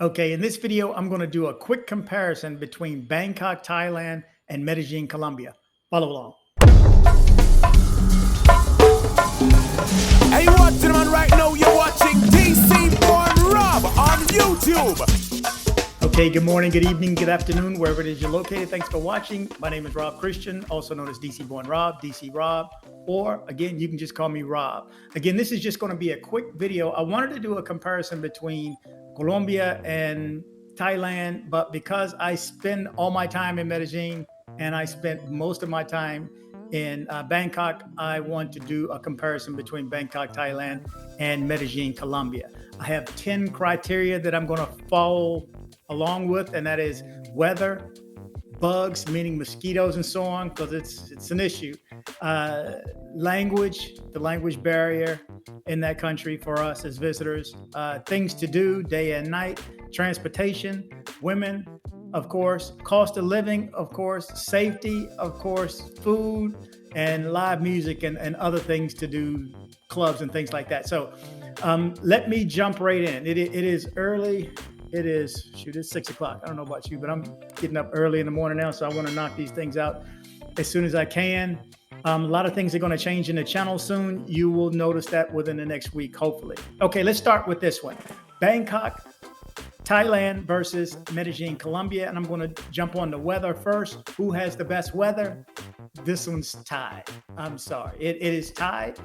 Okay, in this video, I'm going to do a quick comparison between Bangkok, Thailand, and Medellin, Colombia. Follow along. Hey, you watching, man, right now? You're watching dcbornrob on YouTube. Okay, good morning, good evening, good afternoon, wherever it is you're located. Thanks for watching. My name is Rob Christian, also known as dcbornrob, DC Rob, or again, you can just call me Rob. Again, this is just going to be a quick video. I wanted to do a comparison between Colombia and Thailand, but because I spend all my time in Medellin and I spent most of my time in Bangkok, I want to do a comparison between Bangkok, Thailand, and Medellin, Colombia. I have 10 criteria that I'm going to follow along with, and that is weather, bugs, meaning mosquitoes and so on, because it's an issue. Language, the language barrier in that country for us as visitors, things to do day and night, transportation, women, of course, cost of living, of course, safety, of course, food, and live music and other things to do, clubs and things like that. So let me jump right in. It is early. It's 6 o'clock. I don't know about you, but I'm getting up early in the morning now, so I want to knock these things out as soon as I can. A lot of things are going to change in the channel soon. You will notice that within the next week, hopefully. Okay, let's start with this one. Bangkok, Thailand versus Medellin, Colombia. And I'm going to jump on the weather first. Who has the best weather? This one's tied. I'm sorry. It is tied.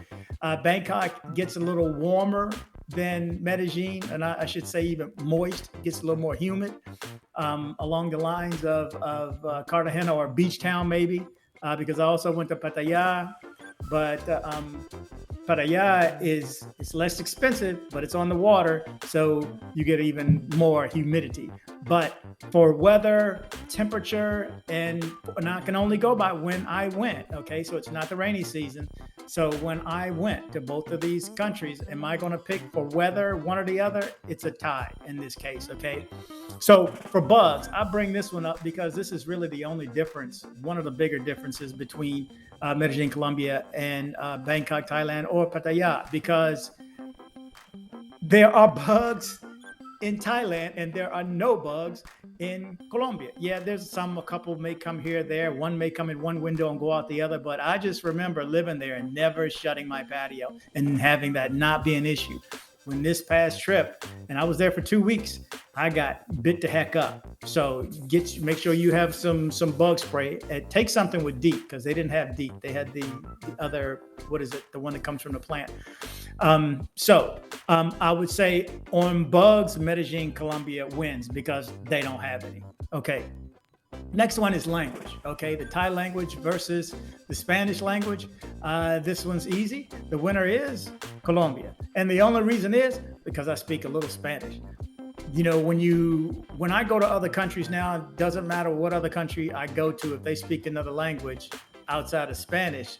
Bangkok gets a little warmer than Medellin, and I should say even moist, gets a little more humid, along the lines of Cartagena or beach town maybe, because I also went to Pattaya, but Pattaya is less expensive, but it's on the water, so you get even more humidity. But for weather, temperature, and I can only go by when I went, okay? So it's not the rainy season. So when I went to both of these countries, am I going to pick for weather, one or the other? It's a tie in this case, okay? So for bugs, I bring this one up because this is really the only difference, one of the bigger differences between Medellin, Colombia, and Bangkok, Thailand, or Pattaya, because there are bugs in Thailand and there are no bugs in Colombia. Yeah, there's a couple may come here, there. One may come in one window and go out the other, but I just remember living there and never shutting my patio and having that not be an issue. When this past trip, and I was there for 2 weeks, I got bit the heck up. So make sure you have some bug spray. Take something with DEET, because they didn't have DEET. They had the other, what is it? The one that comes from the plant. I would say on bugs, Medellin, Colombia wins because they don't have any. Okay. Next one is language. Okay, the Thai language versus the Spanish language. This one's easy. The winner is Colombia. And the only reason is because I speak a little Spanish. You know, when I go to other countries now, it doesn't matter what other country I go to, if they speak another language outside of Spanish,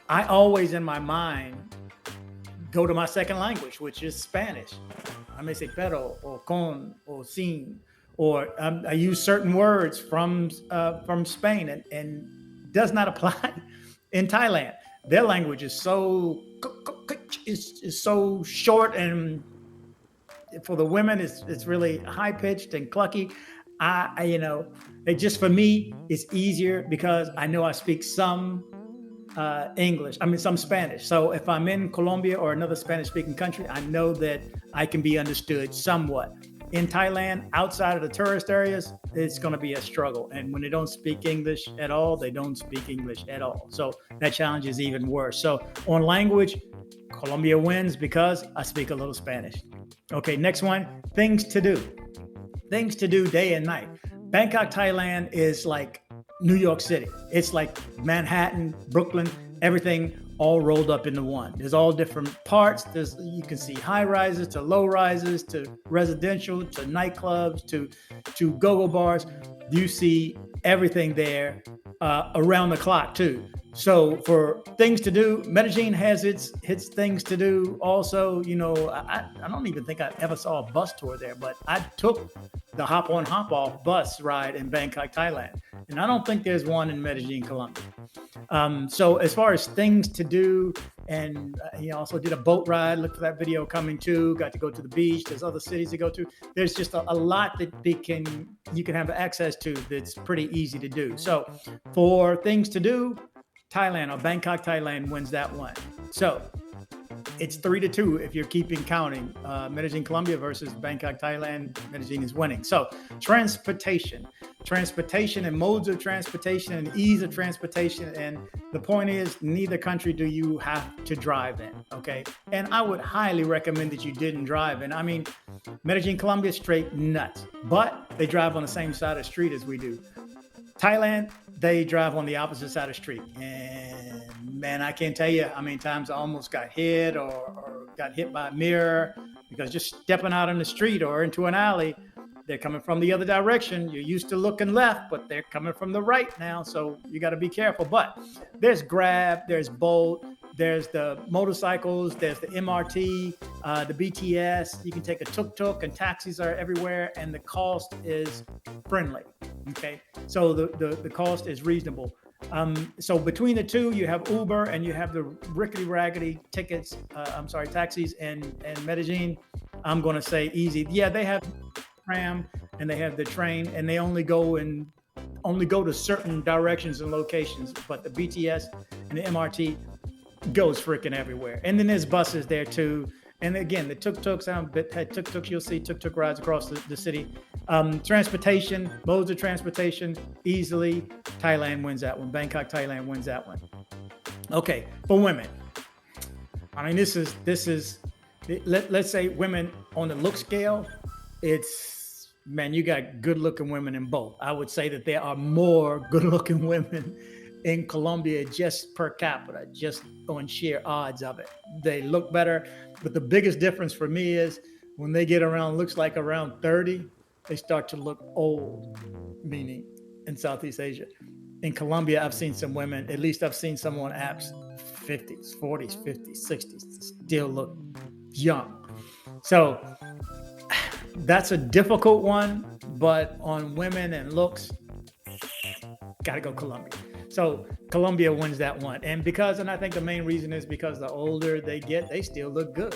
I always in my mind go to my second language, which is Spanish. I may say pero or con or sin, or I use certain words from Spain and does not apply in Thailand. Their language is so short, and for the women, it's really high pitched and clucky. For me, it's easier because I know I speak some some Spanish. So if I'm in Colombia or another Spanish speaking country, I know that I can be understood somewhat. In Thailand, outside of the tourist areas, it's going to be a struggle. And when they don't speak English at all, they don't speak English at all. So that challenge is even worse. So on language, Colombia wins because I speak a little Spanish. Okay, next one, things to do. Things to do day and night. Bangkok, Thailand is like New York City. It's like Manhattan, Brooklyn, everything all rolled up into one. There's all different parts. You can see high rises to low rises to residential to nightclubs to go-go bars. You see everything there around the clock too. So for things to do, Medellin has its things to do also. You know, I don't even think I ever saw a bus tour there, but I took the hop on, hop off bus ride in Bangkok, Thailand. And I don't think there's one in Medellin, Colombia. So as far as things to do And he also did a boat ride. Look for that video coming too. Got to go to the beach. There's other cities to go to. There's just a lot that you can have access to that's pretty easy to do. So for things to do, Thailand or Bangkok, Thailand wins that one. So it's 3-2 if you're keeping counting. Medellin Colombia versus Bangkok, Thailand. Medellin is winning. So transportation and modes of transportation and ease of transportation. And the point is, neither country do you have to drive in. Okay. And I would highly recommend that you didn't drive in. I mean, Medellin Colombia is straight nuts, but they drive on the same side of the street as we do. Thailand, they drive on the opposite side of the street. And man, I can't tell you how many times I almost got hit or got hit by a mirror because just stepping out on the street or into an alley, they're coming from the other direction. You're used to looking left, but they're coming from the right now. So you got to be careful. But there's Grab, there's Bolt, there's the motorcycles, there's the MRT, the BTS. You can take a tuk-tuk, and taxis are everywhere, and the cost is friendly. Okay, so the cost is reasonable. So between the two, you have Uber and you have the rickety-raggedy taxis and Medellin. I'm going to say easy. Yeah, they have tram and they have the train, and they only go to certain directions and locations. But the BTS and the MRT goes freaking everywhere. And then there's buses there too. And again, the tuk-tuks, you'll see tuk-tuk rides across the city. Transportation, modes of transportation, easily, Thailand wins that one. Bangkok, Thailand wins that one. Okay, for women. I mean, this is let's say women on the look scale, you got good-looking women in both. I would say that there are more good-looking women in Colombia just per capita, just on sheer odds of it. They look better, but the biggest difference for me is when they get looks like around 30, they start to look old, meaning in Southeast Asia. In Colombia, I've seen some women, at least I've seen some on apps, 50s, 40s, 50s, 60s, still look young. So that's a difficult one, but on women and looks, gotta go Colombia. So Colombia wins that one. And I think the main reason is because the older they get, they still look good.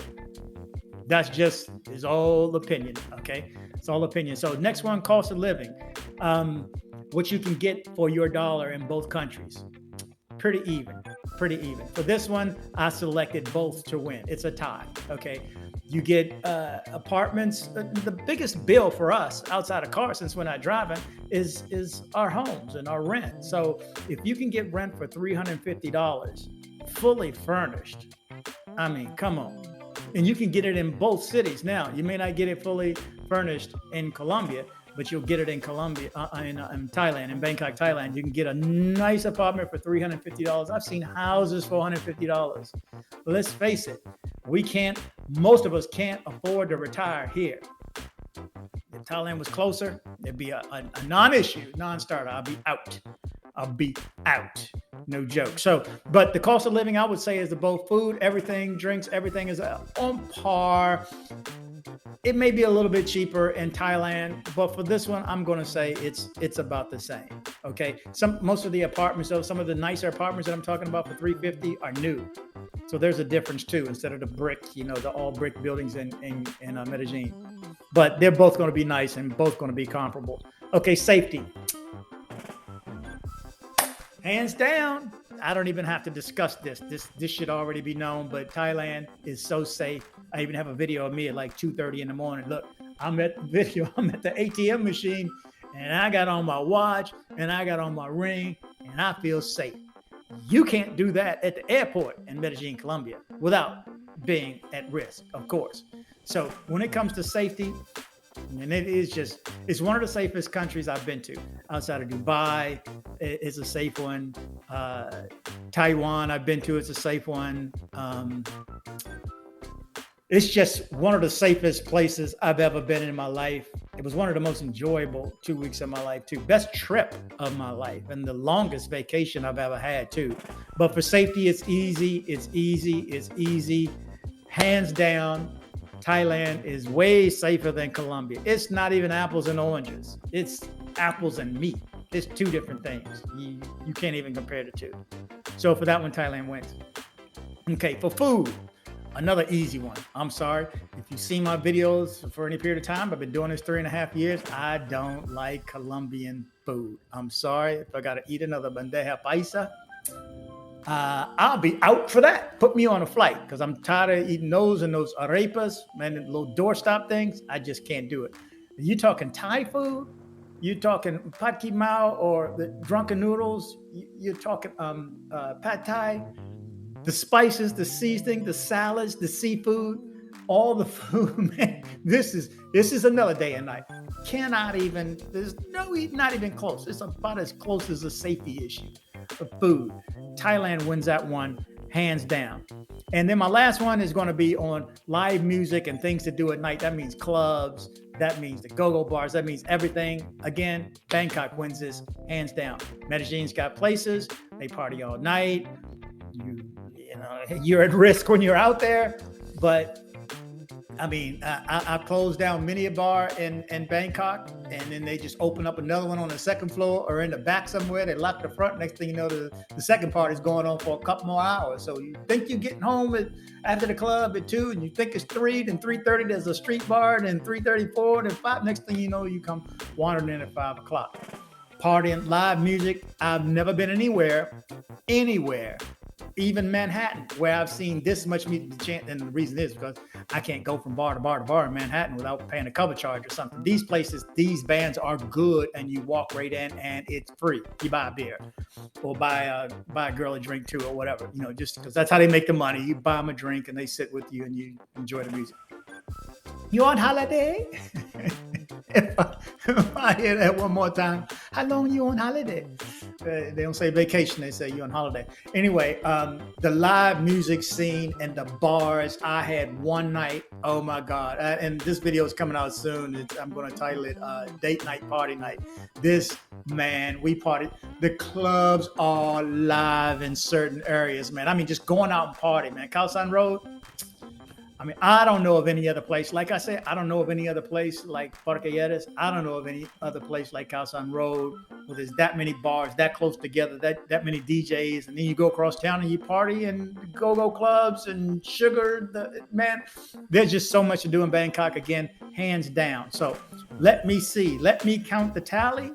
It's all opinion, okay? It's all opinion. So next one, cost of living. What you can get for your dollar in both countries. Pretty even. For this one, I selected both to win. It's a tie, okay? You get apartments. The biggest bill for us outside of cars, since we're not driving, is our homes and our rent. So if you can get rent for $350, fully furnished, I mean, come on. And you can get it in both cities. Now, you may not get it fully furnished in Colombia, but you'll get it in Colombia, in Thailand, in Bangkok, Thailand. You can get a nice apartment for $350. I've seen houses for $150. Let's face it, most of us can't afford to retire here. If Thailand was closer, it'd be a non-issue, non-starter. I'll be out. No joke. So, but the cost of living, I would say, is both food, everything, drinks, everything is on par. It may be a little bit cheaper in Thailand, but for this one, I'm going to say it's about the same. Okay. Most of the apartments, though, some of the nicer apartments that I'm talking about for $350 are new. So there's a difference too, instead of the brick, the all brick buildings in Medellin. But they're both going to be nice and both going to be comparable. Okay. Safety. Hands down, I don't even have to discuss this. This should already be known, but Thailand is so safe. I even have a video of me at like 2:30 in the morning. Look, I'm at the ATM machine, and I got on my watch, and I got on my ring, and I feel safe. You can't do that at the airport in Medellin, Colombia, without being at risk, of course. So when it comes to safety, and it's one of the safest countries I've been to. Outside of Dubai, it's a safe one. Taiwan, I've been to, it's a safe one. It's just one of the safest places I've ever been in my life. It was one of the most enjoyable 2 weeks of my life too. Best trip of my life and the longest vacation I've ever had too. But for safety, it's easy. Hands down, Thailand is way safer than Colombia. It's not even apples and oranges. It's apples and meat. It's two different things. You can't even compare the two. So for that one, Thailand wins. Okay, for food, another easy one. I'm sorry. If you've seen my videos for any period of time, I've been doing this 3.5 years. I don't like Colombian food. I'm sorry. If I got to eat another bandeja paisa, I'll be out for that. Put me on a flight because I'm tired of eating those and those arepas and the little doorstop things. I just can't do it. You talking Thai food? You talking pad mao or the drunken noodles? You're talking pad Thai? The spices, the seasoning, the salads, the seafood, all the food, man. This is another day and night. Cannot even, not even close. It's about as close as a safety issue of food. Thailand wins that one, hands down. And then my last one is going to be on live music and things to do at night. That means clubs. That means the go-go bars. That means everything. Again, Bangkok wins this, hands down. Medellin's got places. They party all night. You're at risk when you're out there, but I mean, I closed down many a bar in Bangkok, and then they just open up another one on the second floor or in the back somewhere. They lock the front. Next thing you know, the second part is going on for a couple more hours. So you think you're getting home after the club at 2, and you think it's 3, then 3:30 there's a street bar, then 3:34, then 5. Next thing you know, you come wandering in at 5 o'clock. Partying, live music. I've never been anywhere, even Manhattan, where I've seen this much music chant. And the reason is because I can't go from bar to bar to bar in Manhattan without paying a cover charge or something. These places, these bands are good, and you walk right in and it's free. You buy a beer or buy a girl a drink too or whatever, just because that's how they make the money. You buy them a drink and they sit with you and you enjoy the music. You on holiday? If I hear that one more time, how long you on holiday? They don't say vacation, they say you on holiday. Anyway, the live music scene and the bars, I had one night, oh my God. And this video is coming out soon. I'm going to title it Date Night, Party Night. This, man, we partied. The clubs are live in certain areas, man. I mean, just going out and party, man. Khao San Road. I mean, I don't know of any other place. Like I said, I don't know of any other place like Parque lleras. I don't know of any other place like Khao San Road where there's that many bars, that close together, that many DJs. And then you go across town and you party and go-go clubs and sugar. Man, there's just so much to do in Bangkok, again, hands down. So let me see. Let me count the tally.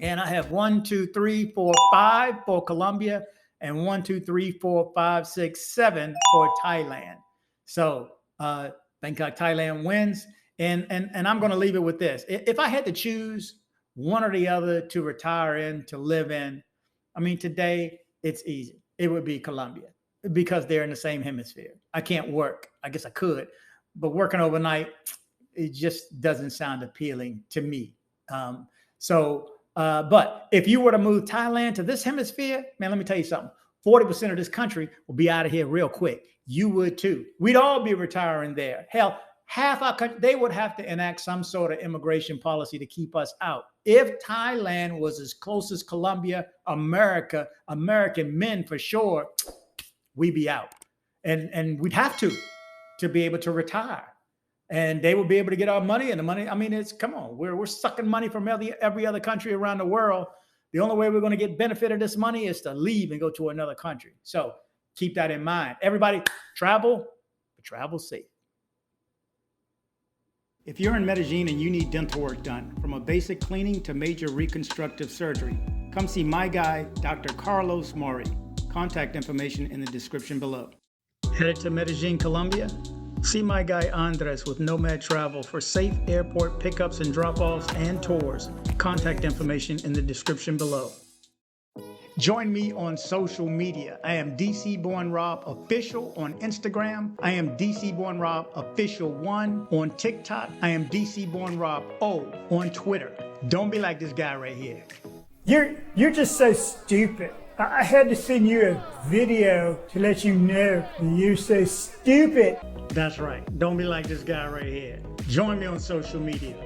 And I have 1, 2, 3, 4, 5 for Colombia and 1, 2, 3, 4, 5, 6, 7 for Thailand. So Bangkok, Thailand wins. And I'm going to leave it with this. If I had to choose one or the other to retire in, to live in, I mean, today it's easy. It would be Colombia because they're in the same hemisphere. I can't work. I guess I could, but working overnight, it just doesn't sound appealing to me. But if you were to move Thailand to this hemisphere, man, let me tell you something. 40% of this country will be out of here real quick. You would too. We'd all be retiring there. Hell, half our country, they would have to enact some sort of immigration policy to keep us out. If Thailand was as close as Colombia, American men for sure, we'd be out. And we'd have to be able to retire. And they will be able to get our money, and the money, I mean, come on, we're sucking money from every other country around the world. The only way we're going to get benefit of this money is to leave and go to another country. So keep that in mind. Everybody, travel safe. If you're in Medellin and you need dental work done, from a basic cleaning to major reconstructive surgery, come see my guy, Dr. Carlos Mori. Contact information in the description below. Headed to Medellin, Colombia? See my guy Andres with Nomad Travel for safe airport pickups and drop-offs and tours. Contact information in the description below. Join me on social media. I am dcbornrob official on Instagram. I am dcbornrob official 1 on TikTok. I am dcbornrob O on Twitter. Don't be like this guy right here. You're just so stupid. I had to send you a video to let you know that you're so stupid. That's right. Don't be like this guy right here. Join me on social media.